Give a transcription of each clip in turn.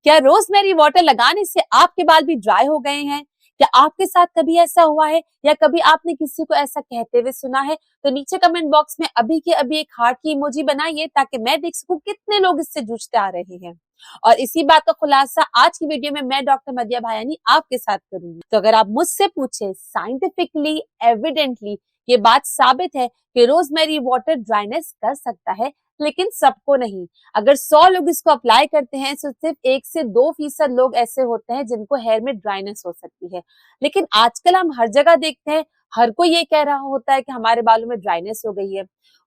क्या rosemary water लगाने से आपके बाल भी ड्राई हो गए हैं? क्या आपके साथ कभी ऐसा हुआ है या कभी आपने किसी को ऐसा कहते हुए सुना है? तो नीचे कमेंट बॉक्स में अभी के अभी एक हार्ट की इमोजी बनाइए ताकि मैं देख सकूं कितने लोग इससे जूझते आ रहे हैं। और इसी बात का खुलासा आज की वीडियो में मैं डॉक्टर मदिया भायानी आपके साथ करूंगी। तो अगर आप मुझसे पूछे साइंटिफिकली एविडेंटली ये बात साबित है कि रोजमेरी वाटर ड्राइनेस कर सकता है, लेकिन सबको नहीं। अगर 100 लोग इसको अप्लाई करते हैं तो सिर्फ 1 से 2% लोग ऐसे होते हैं जिनको हेयर में ड्राइनेस हो सकती है। लेकिन आजकल हम हर जगह देखते हैं, हर कोई ये कह रहा होता है कि हमारे बालों में ड्राइनेस हो गई है।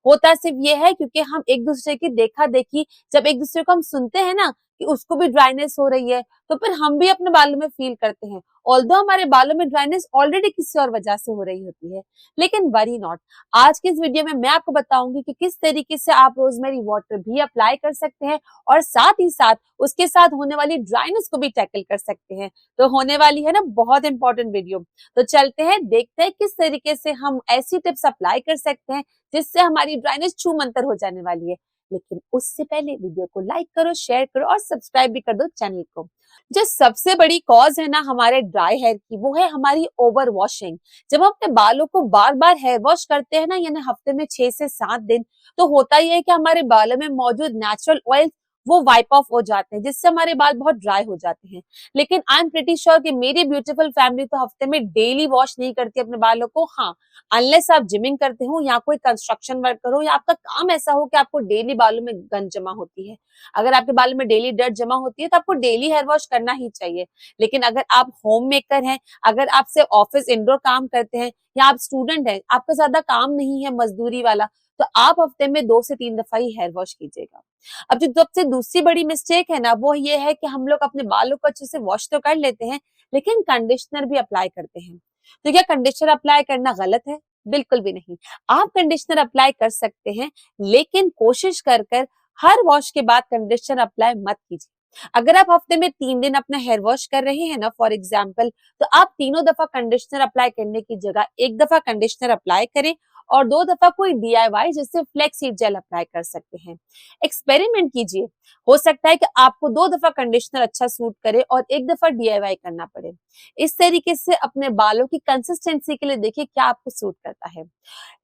होता सिर्फ ये है क्योंकि हम एक दूसरे की देखा देखी, जब एक दूसरे को हम सुनते हैं ना कि उसको भी ड्राइनेस हो रही है, तो फिर हम भी अपने बालों में फील करते हैं। ऑल्दो हमारे बालों में ड्राइनेस ऑलरेडी किसी और वजह से हो रही होती है, लेकिन वरी नॉट। आज की इस वीडियो में मैं आपको बताऊंगी कि किस तरीके से आप रोजमेरी वाटर भी अप्लाई कर सकते हैं और साथ ही साथ उसके साथ होने वाली ड्राइनेस को भी टैकल कर सकते हैं। तो होने वाली है ना बहुत इंपॉर्टेंट वीडियो। तो चलते हैं, देखते हैं किस तरीके से हम ऐसी टिप्स अप्लाई कर सकते हैं जिससे हमारी ड्राइनेस छू मंतर हो जाने वाली है। लेकिन उससे पहले वीडियो को लाइक करो, शेयर करो और सब्सक्राइब भी कर दो चैनल को। जो सबसे बड़ी कॉज है ना हमारे ड्राई हेयर की, वो है हमारी ओवर वॉशिंग। जब हम अपने बालों को बार बार हेयर वॉश करते हैं ना, यानी हफ्ते में 6 से 7 दिन, तो होता ही है कि हमारे बालों में मौजूद नेचुरल ऑयल वो वाइप ऑफ हो जाते हैं, जिससे हमारे बाल बहुत ड्राई हो जाते हैं। लेकिन आई एम प्रिटी श्योर कि मेरी ब्यूटीफुल फैमिली तो हफ्ते में डेली वॉश नहीं करती अपने बालों को। हाँ, अनलेस आप जिमिंग करते हो या कोई कंस्ट्रक्शन वर्कर हो या आपका काम ऐसा हो कि आपको डेली बालों में गंज जमा होती है। अगर आपके बालों में डेली डर्ट जमा होती है तो आपको डेली हेयर वॉश करना ही चाहिए। लेकिन अगर आप होम मेकर हैं, अगर आप से ऑफिस इंडोर काम करते हैं या आप स्टूडेंट हैं, आपका ज्यादा काम नहीं है मजदूरी वाला, तो आप हफ्ते में 2 से 3 दफा ही हेयर वॉश कीजिएगा। अब जो सबसे दूसरी बड़ी मिस्टेक है ना, वो ये है कि हम लोग अपने बालों को अच्छे से वॉश तो कर लेते हैं, लेकिन कंडीशनर भी अप्लाई करते हैं। तो क्या कंडीशनर अप्लाई करना गलत है? बिल्कुल भी नहीं। आप कंडीशनर अप्लाई कर सकते हैं, लेकिन कोशिश कर कर हर वॉश के बाद कंडीशनर अप्लाई मत कीजिए। अगर आप हफ्ते में 3 दिन अपना हेयर वॉश कर रहे हैं ना फॉर एग्जाम्पल, तो आप तीनों दफा कंडीशनर अप्लाई करने की जगह एक दफा कंडीशनर अप्लाई करें और 2 दफा कोई डीआईवाई जैसे फ्लेक्स सीड जेल अप्लाई कर सकते हैं। एक्सपेरिमेंट कीजिए, हो सकता है कि आपको 2 दफा कंडीशनर अच्छा सूट करे और एक दफा डीआईवाई करना पड़े। इस तरीके से अपने बालों की कंसिस्टेंसी के लिए देखिए क्या आपको सूट करता है।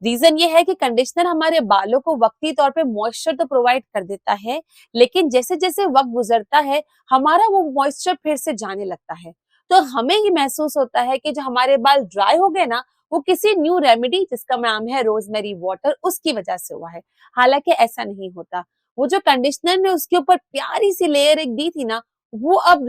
रीजन ये है कि कंडीशनर हमारे बालों को वक्ती तौर पे मॉइस्चर तो प्रोवाइड कर देता है, लेकिन जैसे जैसे वक्त गुजरता है हमारा वो मॉइस्चर फिर से जाने लगता है। तो हमें ये महसूस होता है कि जो हमारे बाल ड्राई हो गए ना, वो किसी न्यू रेमेडी जिसका नाम है रोजमेरी वाटर, उसकी वजह से हुआ है। हालांकि ऐसा नहीं होता। वो जो कंडीशनर ने उसके ऊपर प्यारी सी लेयर एक दी थी ना, वो अब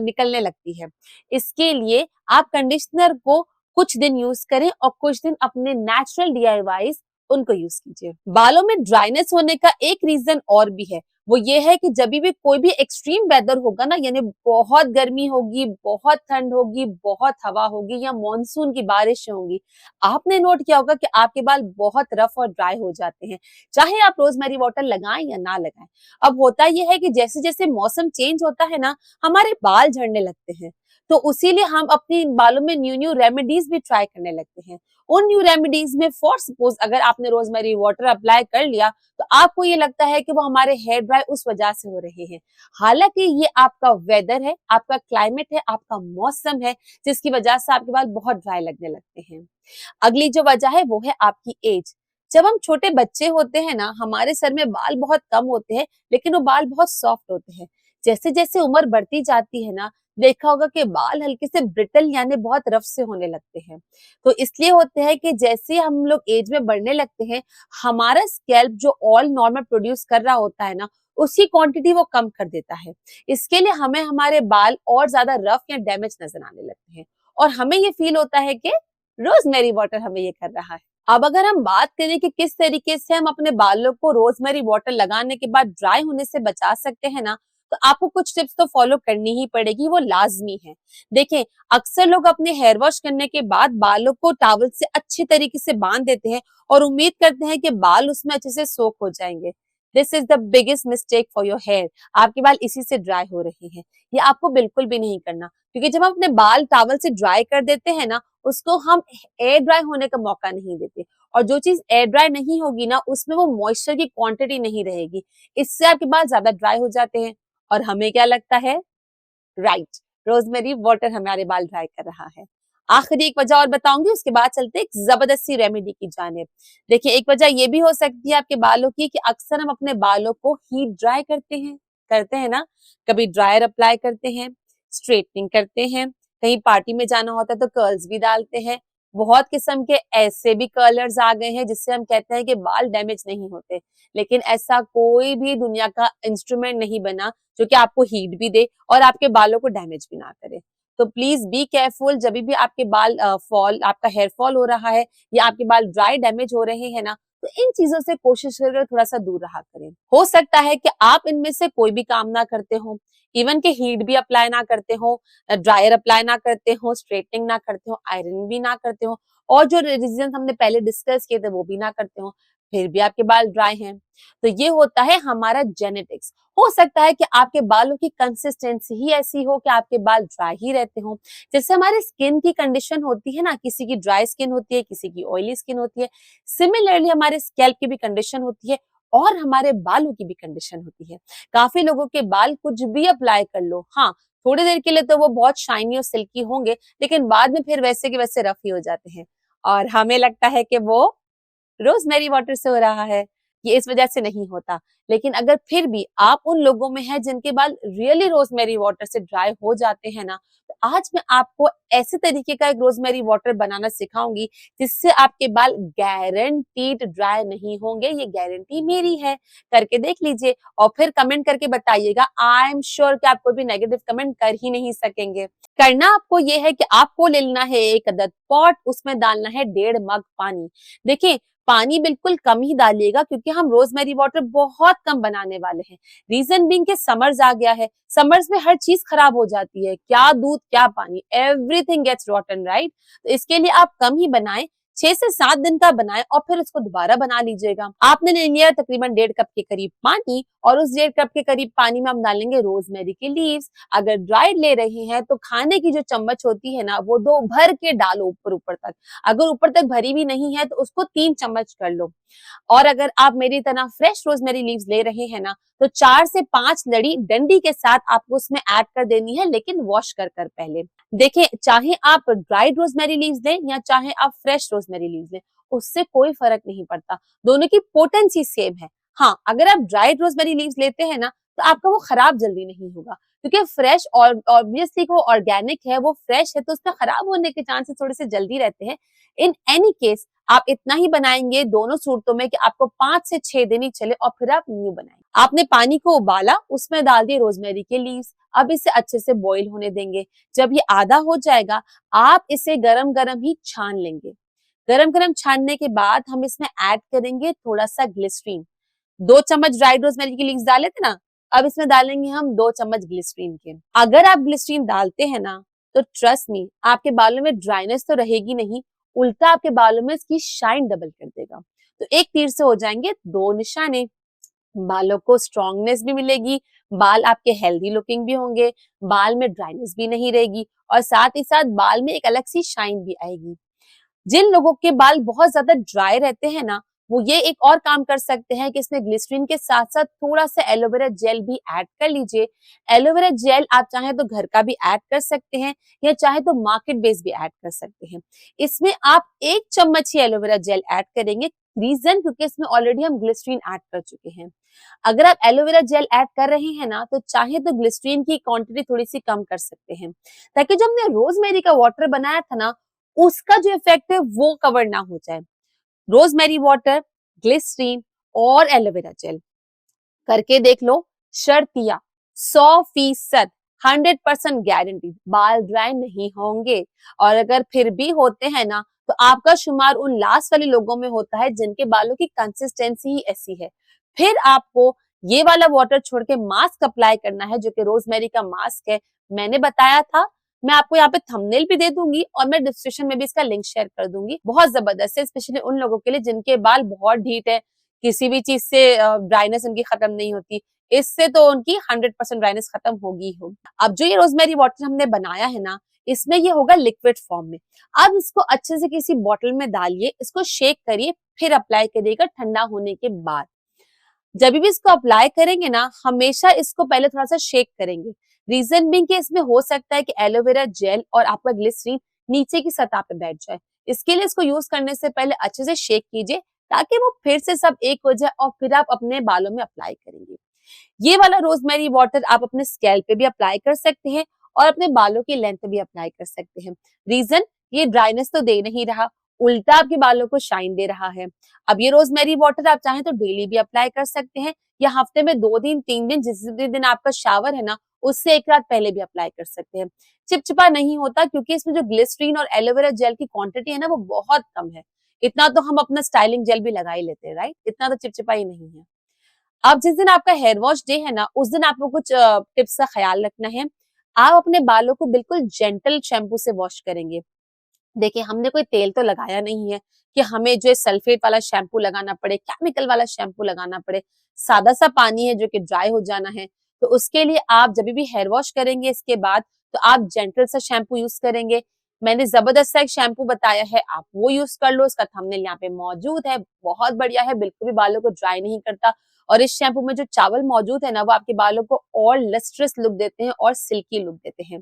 निकलने लगती है। इसके लिए आप कंडीशनर को कुछ दिन यूज करें और कुछ दिन अपने नेचुरल डीआईवाईज उनको यूज कीजिए। बालों में ड्राइनेस होने का एक रीजन और भी है, वो ये है कि जब भी कोई भी एक्सट्रीम वेदर होगा ना, यानी बहुत गर्मी होगी, बहुत ठंड होगी, बहुत हवा होगी या मॉनसून की बारिश होगी, आपने नोट किया होगा कि आपके बाल बहुत रफ और ड्राई हो जाते हैं, चाहे आप रोजमेरी वाटर लगाएं या ना लगाएं। अब होता यह है कि जैसे जैसे मौसम चेंज होता है ना, हमारे बाल झड़ने लगते हैं। तो उसीलिए हम अपने बालों में न्यू न्यू रेमेडीज भी ट्राई करने लगते हैं। उन न्यू रेमेडीज में फॉर सपोज अगर आपने रोजमेरी वाटर अप्लाई कर लिया, तो आपको ये लगता है कि वो हमारे हेयर ड्राई उस वजह से हो रहे हैं। हालांकि ये आपका वेदर है, आपका क्लाइमेट है, आपका मौसम है, जिसकी वजह से आपके बाल बहुत ड्राई लगने लगते हैं। अगली जो वजह है वो है आपकी एज। जब हम छोटे बच्चे होते हैं ना, हमारे सर में बाल बहुत कम होते हैं, लेकिन वो बाल बहुत सॉफ्ट होते हैं। जैसे जैसे उम्र बढ़ती जाती है ना, देखा होगा कि बाल हल्के से ब्रिटल यानी बहुत रफ से होने लगते हैं। तो इसलिए होते हैं कि जैसे हम लोग एज में बढ़ने लगते हैं, हमारा स्कैल्प जो ऑल नॉर्मल प्रोड्यूस कर रहा होता है ना, उसकी क्वांटिटी वो कम कर देता है। इसके लिए हमें हमारे बाल और ज्यादा रफ या डैमेज नजर आने लगते हैं और हमें ये फील होता है कि रोजमेरी वाटर हमें ये कर रहा है। अब अगर हम बात करें कि किस तरीके से हम अपने बालों को रोजमेरी वाटर लगाने के बाद ड्राई होने से बचा सकते हैं ना, तो आपको कुछ टिप्स तो फॉलो करनी ही पड़ेगी, वो लाजमी है। देखिए, अक्सर लोग अपने हेयर वॉश करने के बाद बालों को टॉवल से अच्छी तरीके से बांध देते हैं और उम्मीद करते हैं कि बाल उसमें अच्छे से सोक हो जाएंगे। This is the biggest mistake for your hair. आपके बाल इसी से ड्राई हो रहे हैं। ये आपको बिल्कुल भी नहीं करना, क्योंकि जब हम अपने बाल टॉवल से ड्राई कर देते हैं ना, उसको हम एयर ड्राई होने का मौका नहीं देते। और जो चीज एयर ड्राई नहीं होगी ना, उसमें वो मॉइस्चर की क्वांटिटी नहीं रहेगी। इससे आपके बाल ज्यादा ड्राई हो जाते हैं। और हमें क्या लगता है, राइट, रोजमेरी वाटर हमारे बाल ड्राई कर रहा है। आखिरी एक वजह और बताऊंगी, उसके बाद चलते हैं एक जबरदस्ती रेमेडी की जानिब। देखिए, एक वजह ये भी हो सकती है आपके बालों की कि अक्सर हम अपने बालों को हीट ड्राई करते हैं ना। कभी ड्रायर अप्लाई करते हैं, स्ट्रेटनिंग करते हैं, कहीं पार्टी में जाना होता है तो कर्ल्स भी डालते हैं। बहुत किस्म के ऐसे भी कर्लर्स आ गए हैं जिससे हम कहते हैं कि बाल डैमेज नहीं होते, लेकिन ऐसा कोई भी दुनिया का इंस्ट्रूमेंट नहीं बना जो कि आपको हीट भी दे और आपके बालों को डैमेज भी ना करे। तो प्लीज बी केयरफुल, जब भी आपके बाल आपका हेयर फॉल हो रहा है या आपके बाल ड्राई डैमेज हो रहे हैं ना, तो इन चीजों से कोशिश करके थोड़ा सा दूर रहा करें। हो सकता है कि आप इनमें से कोई भी काम ना करते हो, इवन के हीट भी अप्लाई ना करते हो, ड्रायर अप्लाई ना करते हो, स्ट्रेटनिंग ना करते हो, आयरन भी ना करते हो, और जो रीजन हमने पहले डिस्कस किए थे वो भी ना करते हो, फिर भी आपके बाल ड्राई हैं। तो ये होता है हमारा जेनेटिक्स। हो सकता है कि आपके बालों की कंसिस्टेंसी ही ऐसी हो कि आपके बाल ड्राई ही रहते हो। जैसे हमारे स्किन की कंडीशन होती है ना, किसी की ड्राई स्किन होती है, किसी की ऑयली स्किन होती है, सिमिलरली हमारे स्कैल्प की भी कंडीशन होती है और हमारे बालों की भी कंडीशन होती है। काफी लोगों के बाल कुछ भी अप्लाई कर लो, हाँ, थोड़ी देर के लिए तो वो बहुत शाइनी और सिल्की होंगे, लेकिन बाद में फिर वैसे के वैसे रफ ही हो जाते हैं और हमें लगता है कि वो रोजमेरी वाटर से हो रहा है। ये इस वजह से नहीं होता। लेकिन अगर फिर भी आप उन लोगों में हैं जिनके बाल रियली रोजमेरी वाटर से ड्राई हो जाते हैं ना, तो आज मैं आपको ऐसे तरीके का एक रोजमेरी वाटर बनाना सिखाऊंगी जिससे आपके बाल गारंटीड ड्राई नहीं होंगे। ये गारंटी मेरी है। करके देख लीजिए और फिर कमेंट करके बताइएगा। आई एम श्योर कि आप कोई भी नेगेटिव कमेंट कर ही नहीं सकेंगे। करना आपको ये है कि आपको ले लेना है एक अदद पॉट, उसमें डालना है 1.5 मग पानी। देखिए, पानी बिल्कुल कम ही डालिएगा क्योंकि हम रोजमेरी वाटर बहुत कम बनाने वाले हैं। रीजन बीइंग कि समर्स आ गया है। समर्स में हर चीज खराब हो जाती है, क्या दूध क्या पानी, एवरीथिंग गेट्स रॉटन, राइट। तो इसके लिए आप कम ही बनाएं, 6 से 7 दिन का बनाएं और फिर उसको दोबारा बना लीजिएगा। आपने ले लिया तकरीबन 1.5 कप के करीब पानी और उस 1.5 कप के करीब पानी में हम डालेंगे रोजमेरी के लीव्स। अगर ड्राइड ले रहे हैं तो खाने की जो चम्मच होती है ना, वो 2 भर के डालो ऊपर ऊपर तक। अगर ऊपर तक भरी भी नहीं है तो उसको 3 चम्मच कर लो। और अगर आप मेरी तरह फ्रेश रोजमेरी लीव्स ले रहे हैं ना, तो 4 से 5 लड़ी डंडी के साथ आपको उसमें ऐड कर देनी है, लेकिन वॉश कर कर पहले। देखिए, चाहे आप ड्राइड रोजमेरी लीव्स लें या चाहे आप फ्रेश रोजमेरी लीव्स लें, उससे कोई फर्क नहीं पड़ता। दोनों की पोटेंसी सेम है। हाँ, अगर आप ड्राइड रोजमेरी लीव्स लेते हैं ना, तो आपका वो खराब जल्दी नहीं होगा क्योंकि फ्रेश और ऑब्वियसली वो ऑर्गेनिक है, वो फ्रेश है, तो उसका खराब होने के चांसेस थोड़े से जल्दी रहते हैं। इन एनी केस आप इतना ही बनाएंगे दोनों सूरतों में कि आपको 5 से 6 दिन ही चले और फिर आप न्यू बनाएंगे। आपने पानी को उबाला, उसमें डाल दिए रोजमेरी के लीव्स। अब इसे अच्छे से बॉईल होने देंगे। जब ये आधा हो जाएगा, आप इसे गरम गरम ही छान लेंगे। गरम गरम छानने के बाद हम इसमें ऐड करेंगे थोड़ा सा ग्लिसरीन। 2 चम्मच ड्राइड रोजमेरी के लीव्स डाले थे ना, अब इसमें डालेंगे हम 2 चम्मच ग्लिसरीन के। अगर आप ग्लिसरीन डालते हैं ना, तो ट्रस्ट मी, आपके बालों में ड्राइनेस तो रहेगी नहीं, उल्टा आपके बालों में इसकी शाइन डबल कर देगा। तो एक तीर से हो जाएंगे 2 निशाने। बालों को स्ट्रॉन्गनेस भी मिलेगी, बाल आपके हेल्दी लुकिंग भी होंगे, बाल में ड्राइनेस भी नहीं रहेगी और साथ ही साथ बाल में एक अलग सी शाइन भी आएगी। जिन लोगों के बाल बहुत ज्यादा ड्राई रहते हैं ना, वो ये एक और काम कर सकते हैं कि इसमें ग्लिसरीन के साथ साथ थोड़ा सा एलोवेरा जेल भी ऐड कर लीजिए। एलोवेरा जेल आप चाहे तो घर का भी ऐड कर सकते हैं या चाहे तो मार्केट बेस भी ऐड कर सकते हैं। इसमें आप 1 चम्मच ही एलोवेरा जेल ऐड करेंगे। रीजन क्योंकि इसमें ऑलरेडी हम ग्लिसरीन ऐड कर चुके हैं। अगर आप एलोवेरा जेल ऐड कर रहे हैं ना, तो चाहे तो ग्लिसरीन की क्वांटिटी थोड़ी सी कम कर सकते हैं, ताकि जो हमने रोजमेरी का वाटर बनाया था ना, उसका जो इफेक्ट है वो कवर ना हो जाए। रोजमेरी वाटर, ग्लिसरीन और एलोवेरा जेल करके देख लो। शर्तिया 100%, 100% गारंटी बाल ड्राई नहीं होंगे। और अगर फिर भी होते हैं ना, तो आपका शुमार उन लास्ट वाले लोगों में होता है जिनके बालों की कंसिस्टेंसी ही ऐसी है। फिर आपको ये वाला वाटर छोड़ के मास्क अप्लाई करना है, जो कि रोजमेरी का मास्क है। मैंने बताया था, मैं आपको यहाँ पे थंबनेल भी दे दूंगी और मैं डिस्क्रिप्शन में भी इसका लिंक शेयर कर दूंगी। बहुत जबरदस्त है, स्पेशली उन लोगों के लिए जिनके बाल बहुत ढीठ है, किसी भी चीज से ड्राइनेस उनकी खत्म नहीं होती। इससे तो उनकी 100% ड्राइनेस खत्म होगी ही होगी। अब जो ये रोजमेरी वाटर हमने बनाया है ना, इसमें ये होगा लिक्विड फॉर्म में। अब इसको अच्छे से किसी बॉटल में डालिए, इसको शेक करिए, फिर अप्लाई करिएगा ठंडा होने के बाद। जब भी इसको अप्लाई करेंगे ना, हमेशा इसको पहले थोड़ा सा शेक करेंगे। रीजन बीइंग कि इसमें हो सकता है कि एलोवेरा जेल और आपका ग्लिसरीन नीचे की सतह पे बैठ जाए। इसके लिए इसको यूज करने से पहले अच्छे से शेक कीजिए ताकि वो फिर से सब एक हो जाए और फिर आप अपने बालों में अप्लाई करेंगे। ये वाला रोजमेरी वाटर आप अपने स्कैल्प पे भी अप्लाई कर सकते हैं और अपने बालों की लेंथ पे भी अप्लाई कर सकते हैं। रीजन, ये ड्राइनेस तो दे नहीं रहा, उल्टा आपके बालों को शाइन दे रहा है। अब ये रोजमेरी वाटर आप चाहें तो डेली भी अप्लाई कर सकते हैं या हफ्ते में 2 दिन 3 दिन जिस भी दिन आपका शावर है ना उससे एक रात पहले भी अप्लाई कर सकते हैं। चिपचिपा नहीं होता क्योंकि इसमें जो ग्लिसरीन और एलोवेरा जेल की क्वांटिटी है ना वो बहुत कम है। इतना तो हम अपना स्टाइलिंग जेल भी लगा ही लेते हैं, राइट? इतना तो चिपचिपा ही नहीं है। अब जिस दिन आपका हेयर वॉश डे है ना उस दिन आपको कुछ टिप्स का ख्याल रखना है। आप अपने बालों को बिल्कुल जेंटल शैम्पू से वॉश करेंगे। देखिए, हमने कोई तेल तो लगाया नहीं है कि हमें जो है सल्फेट वाला शैम्पू लगाना पड़े, केमिकल वाला शैम्पू लगाना पड़े। सादा सा पानी है जो कि ड्राई हो जाना है। तो उसके लिए आप जब भी हेयर वॉश करेंगे इसके बाद तो आप जेंटल सा शैम्पू यूज करेंगे। मैंने जबरदस्त सा एक शैम्पू बताया है, आप वो यूज कर लो। उसका थंबनेल यहाँ पे मौजूद है, बहुत बढ़िया है, बिल्कुल भी बालों को ड्राई नहीं करता। और इस शैम्पू में जो चावल मौजूद है ना वो आपके बालों को और लस्ट्रस लुक देते हैं और सिल्की लुक देते हैं।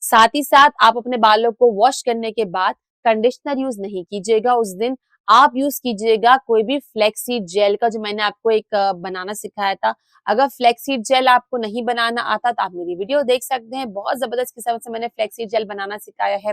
साथ ही साथ आप अपने बालों को वॉश करने के बाद कंडीशनर यूज नहीं कीजिएगा उस दिन। आप यूज कीजिएगा कोई भी फ्लैक्सीड जेल का, जो मैंने आपको एक बनाना सिखाया था। अगर फ्लैक्सीड जेल आपको नहीं बनाना आता तो आप मेरी वीडियो देख सकते हैं, बहुत जबरदस्त किस्म से मैंने फ्लैक्सीड जेल बनाना सिखाया है।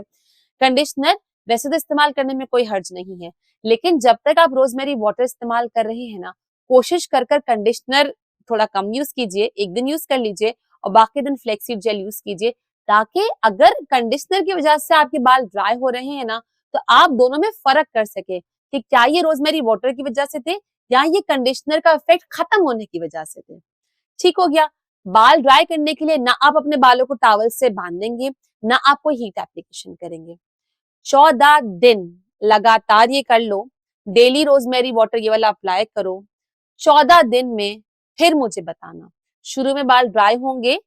कंडीशनर वैसे तो इस्तेमाल करने में कोई हर्ज नहीं है, लेकिन जब तक आप रोजमेरी वाटर इस्तेमाल कर रहे हैं ना, कोशिश कर कंडीशनर थोड़ा कम यूज कीजिए, एक दिन यूज कर लीजिए और बाकी दिन फ्लैक्सीड जेल यूज कीजिए, ताकि अगर कंडीशनर की वजह से आपके बाल ड्राई हो रहे हैं ना तो आप दोनों में फर्क कर सके कि क्या ये रोजमेरी वाटर की वजह से थे या ये कंडीशनर का इफेक्ट खत्म होने की वजह से थे। ठीक हो गया। बाल ड्राई करने के लिए ना आप अपने बालों को टॉवल से बांधेंगे, ना आप कोई हीट एप्लीकेशन करेंगे। 14 दिन लगातार ये कर लो, डेली रोजमेरी वाटर ये वाला अप्लाई करो। 14 दिन में फिर मुझे बताना। शुरू में बाल ड्राई होंगे,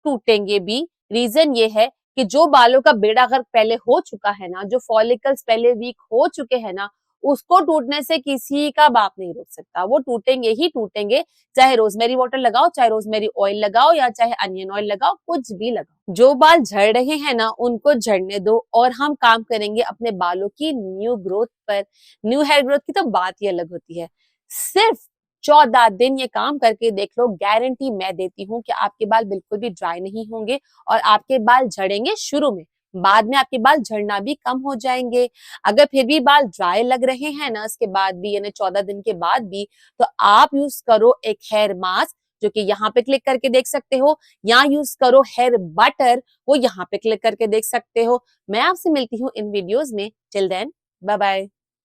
टूटेंगे भी। रीजन ये है कि जो बालों का बेड़ा गर्क पहले हो चुका है ना, जो फॉलिकल्स पहले वीक हो चुके हैं ना, उसको टूटने से किसी का बाप नहीं रोक सकता। वो टूटेंगे ही टूटेंगे, चाहे रोजमेरी वाटर लगाओ, चाहे रोजमेरी ऑयल लगाओ या चाहे अनियन ऑयल लगाओ, कुछ भी लगाओ। जो बाल झड़ रहे हैं ना उनको झड़ने दो और हम काम करेंगे अपने बालों की न्यू ग्रोथ पर। न्यू हेयर ग्रोथ की तो बात ही अलग होती है। सिर्फ 14 दिन ये काम करके देख लो, गारंटी मैं देती हूँ कि आपके बाल बिल्कुल भी ड्राई नहीं होंगे और आपके बाल झड़ेंगे शुरू में, बाद में आपके बाल झड़ना भी कम हो जाएंगे। अगर फिर भी बाल ड्राई लग रहे हैं ना इसके बाद भी, यानी 14 दिन के बाद भी, तो आप यूज करो एक हेयर मास्क जो कि यहाँ पे क्लिक करके देख सकते हो, या यूज करो हेयर बटर, वो यहाँ पे क्लिक करके देख सकते हो। मैं आपसे मिलती हूँ इन वीडियोस में। Till then, bye bye.